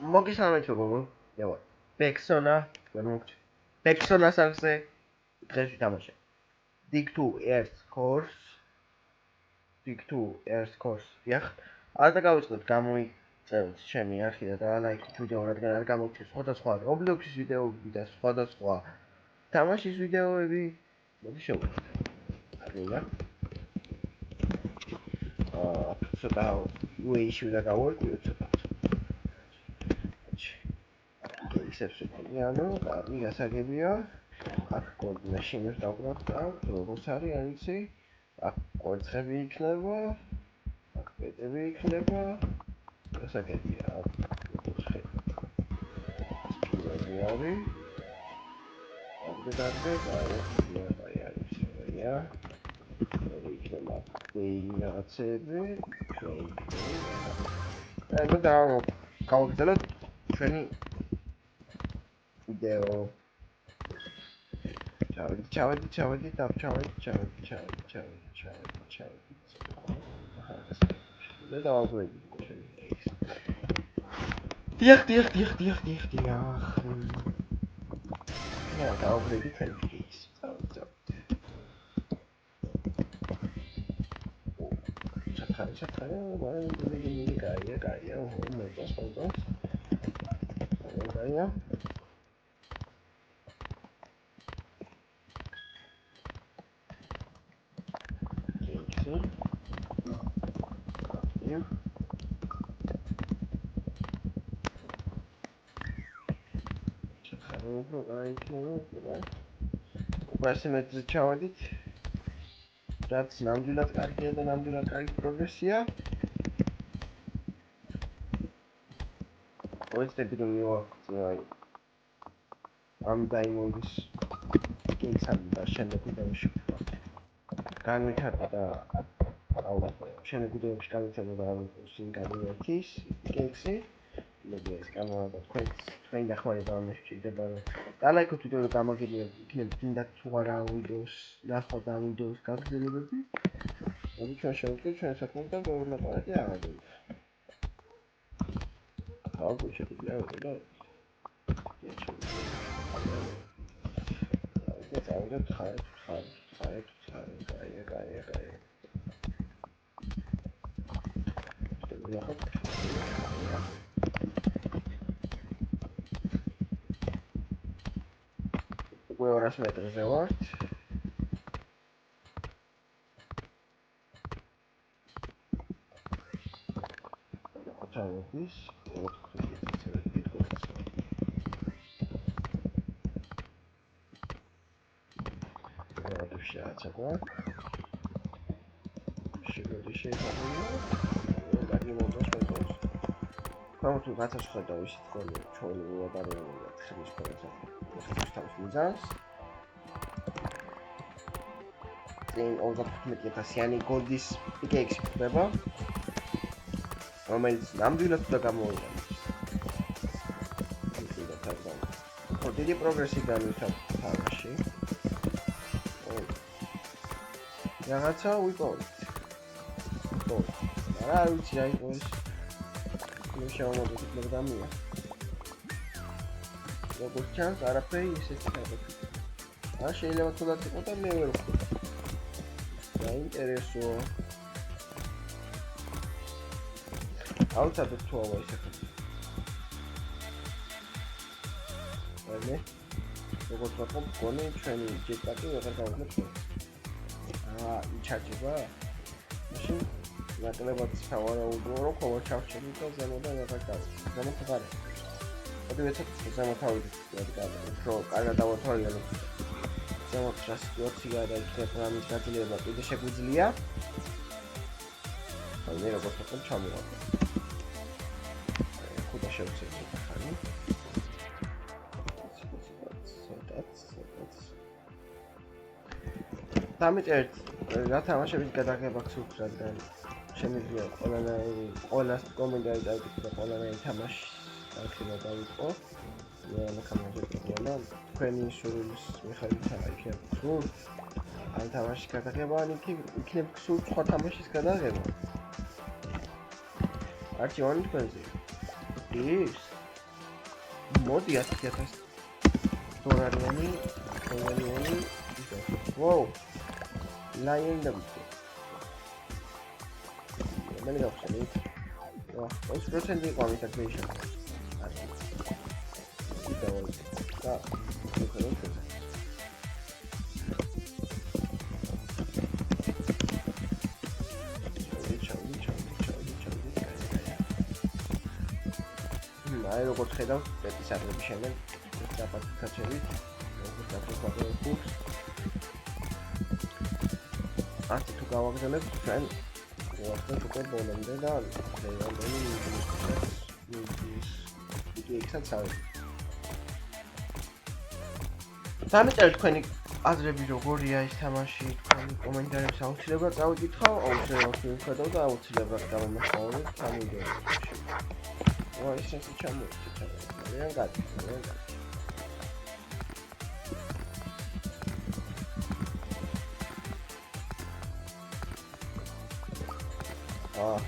მოგესალმებით როგორ ევა ბექსონა ბექსონას არზე დღეს ვთამაშე Dig2 Earth Course იახ არ დავიწყოთ გამოიწეროთ ჩემი არხი და ლაიქით ვიდეო რადგან არ გამოგჩნევს სხვადასხვა Roblox-ის ვიდეოები და სხვადასხვა თამაშის ვიდეოები მოდი შევუდგეთ აღიარა ცოტა უეიში უნდა გავარკვიოთ ცოტა ისევ ანუ კარგი გასაგებია აქ კოორდინაციას დავკრავთ და როგორც არის არ ვიცი აქ კვერცხები იქნება აქ პეტები იქნება გასაგებია აქ როგორც ხედავთ არის ამდენადმე აი იქნება რაღაცები ანუ გავაგზავნოთ ჩვენი ვიდეო ჩავედი და დავაკვირდი დიახ დავაკვირდი ჩვენი ის ჩათხარი მაგრამ კაია მოწონს კაია უბრალოდ ჩავედით რაც ნამდვილად კარგია და ნამდვილად კარგი პროგრესია ვეცდები რომ მივახცე ამ დაიმონდის კეისარი და შემდეგ ვიდეოში განვითარდა და შემდეგ ვიდეოში განვითარდა და სინგაპურის კეისი მოდი ეს კამერა თქვენ დახმარება ამ შეჭირდება დალაიქოთ ვიდეო და გამოგიდგენთ იქნებ თუნდაც თუ არა ვიდეოს ნახოთ ამ ვიდეოს გაგრძელებები მოდი ჩვენ შევკრიბოთ ჩვენ საკუთარ გეუბნებარაკი აღადგინოთ შეგვიძლია და წავიდეთ ხარეთ უკვე 200 მეტრზე ვართ ჩავედის ჩაკვა შეგვიძლია თუ გაცას ხედავ ისეთ კონი ჩვენი უაბარებია ხრის კონსა ხრის მიზანს წინ 35,000-იანი გოლდის პიკეksi ხდება რომელიც ნამდვილად უნდა გამოვიყენოს ისე და დიდი პროგრესი განვითარდა თამაში რაღაცა ვიყავით არა ვიცი რა იყო ეს შევამოწმოთ მოგდამია როგორც ჩანს არაფერი ისეთი ხდება ან შეიძლება თუნდაც იყოს და მე ვერ ვხვდები საინტერესოა აუცადეთ თუ ავა ისე ხდება აი როგორც ვთქვი გონი ჩვენი ჯეტპაკი ვეღარ გავუგებთ იჩაჭება მაშინ ნაკლებად სავარაუდოა რომ ყოველ ჩავშევით და ზემოდან აღარ ზემოთ აღარ მოდი ვეცადოთ ზემოთ ავიდეთ რადგან უფრო კარგად დავათვალიერო ზემოთ რა სიტუაცია და იქნებ რამის გაძლიერება კიდე შეგვიძლია აი მე როგორც ვთქვი ჩამოვარდა ხუდა შევცეთ ხანი დამეწერთ რა თამაშების გადაღება გსურთ რადგან შემიძლია ყველას კომენტარი დაიკითხო და ყველანაირი თამაში არქივა დავიწყო მე კამერაზე პრობლემა თქვენი სურვილის მიხედვით იქნებ გსურთ ან თამაშის გადაღება ან იქნებ გსურთ სხვა თამაშის გადაღება არჩევანი თქვენზე ის მოდი 10,000 დოლარიანი ვოუ ლაიენ დავიწყე მე გავხსენით 20% იყო ამის აქტივეიშენ და აი როგორც ხედავთ, პეტის აღების შემდეგ დაპატი კაჩებით, როგორც დაპატი ფუქს. ასე თუ გავაგზავნებთ, ჩვენ ვახდენთ უკვე ბოლომდე და რამდენი ვიდეოებსაც არის. დამეწერეთ თქვენი აზრები როგორია ეს თამაში, თქვენი კომენტარებს აუცილებლად წავიკითხავ, აუცილებლად მივხედავ და აუცილებლად გამომხმაურებ ამ ვიდეოში. Why is it chamo? Very good.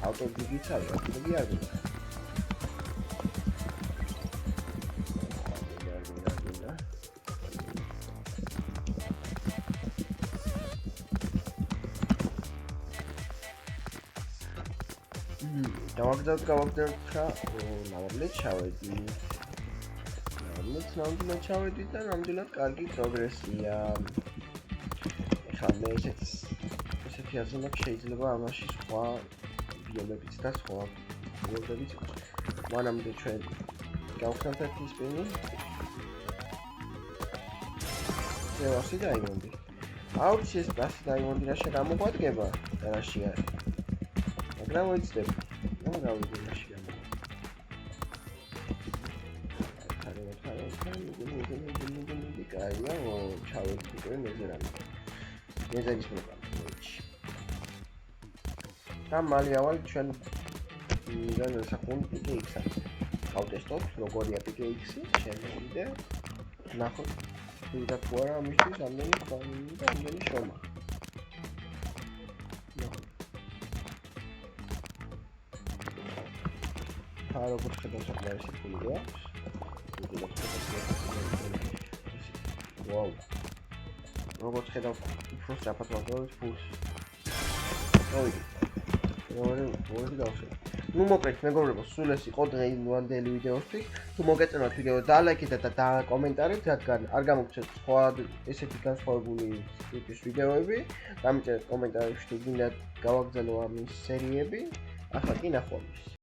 How to digital? გავაგზავნეთ რა ნამდვილად ჩავედი და ნამდვილად კარგი პროგრესია. ხა მე ესეთი აზრი მაქვს შეიძლება ამაში სხვა ვიდეოებიც და სხვა ვიდეოებიც იყოს. მანამდე ჩვენ გავხსნათ ეს სპინი. ზევასი დაიმონდი. აუცი ეს პასი დაიმონდი რა შემოგვადგება და რაში არის. მაგრამ ვიცით Кайя, чавы купили мезерами. Независимо там. Там маლიავალ ჩვენ მიდან საკუნ PKX-ა. ავტესტოპ როგორია PKX-ი, შემოვიდე. ნახოთ. ვიდა თუ არა ამისთვის ამდენი ფონი და ამდენი შომა. როგორც ხედავთ საკმაოდ სიფრულია. Wow. როგორც ხედავთ, უფრო სწრაფად ვაგზავნებთ ფულს. ორი დავშე. ნუ მოკლედ მეგობრებო, სულ ეს იყო დღევანდელი ვიდეოსთვის. თუ მოგეწონათ ვიდეო დალაიქეთ და კომენტარით, რადგან არ გამოგცეთ სხვა ესეთი განსხვავებული ტიპის ვიდეოები. დამიწერეთ კომენტარებში თუ გინდათ გავაგზავნო ამის სერიები. ახლა კი ნახვამდის.